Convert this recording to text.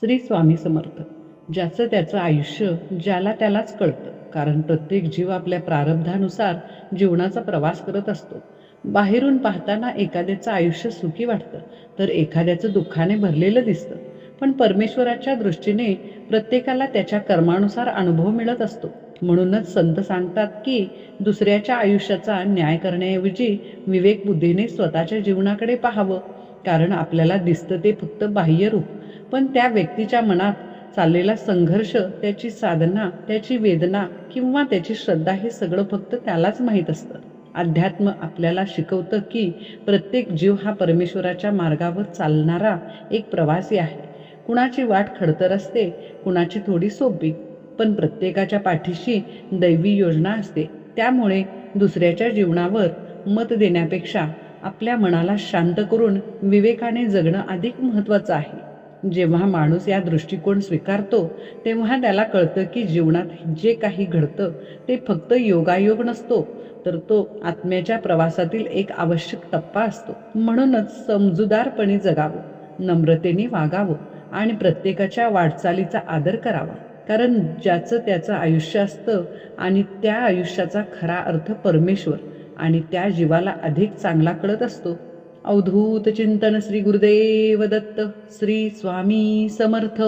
श्री स्वामी समर्थ. ज्याचं त्याचं आयुष्य ज्याला त्यालाच कळतं, कारण प्रत्येक जीव आपल्या प्रारब्धानुसार जीवनाचा प्रवास करत असतो. बाहेरून पाहताना एखाद्याचं आयुष्य सुखी वाटतं, तर एखाद्याचं दुःखाने भरलेलं दिसतं. पण परमेश्वराच्या दृष्टीने प्रत्येकाला त्याच्या कर्मानुसार अनुभव मिळत असतो. म्हणूनच संत सांगतात की दुसऱ्याच्या आयुष्याचा न्याय करण्याऐवजी विवेकबुद्धीने स्वतःच्या जीवनाकडे पाहावं. कारण आपल्याला दिसतं ते फक्त बाह्य रूप, पण त्या व्यक्तीच्या मनात चाललेला संघर्ष, त्याची साधना, त्याची वेदना किंवा त्याची श्रद्धा हे सगळं फक्त त्यालाच माहीत असतं. अध्यात्म आपल्याला शिकवतं की प्रत्येक जीव हा परमेश्वराच्या मार्गावर चालणारा एक प्रवासी आहे. कुणाची वाट खडतर असते, कुणाची थोडी सोपी, पण प्रत्येकाच्या पाठीशी दैवी योजना असते. त्यामुळे दुसऱ्याच्या जीवनावर मत देण्यापेक्षा आपल्या मनाला शांत करून विवेकाने जगणं अधिक महत्त्वाचं आहे. जेव्हा माणूस या दृष्टिकोन स्वीकारतो, तेव्हा त्याला कळतं की जीवनात जे काही घडतं ते फक्त योगायोग नसतो, तर तो आत्म्याच्या प्रवासातील एक आवश्यक टप्पा असतो. म्हणूनच समजूतदारपणे जगावं, नम्रतेने वागावं आणि प्रत्येकाच्या वाटचालीचा आदर करावा. कारण ज्याचं त्याचं आयुष्य असतं आणि त्या आयुष्याचा खरा अर्थ परमेश्वर आणि त्या जीवाला अधिक चांगला कळत असतो. अवधूत चिंतन. श्री गुरुदेव दत्त. श्री स्वामी समर्थ.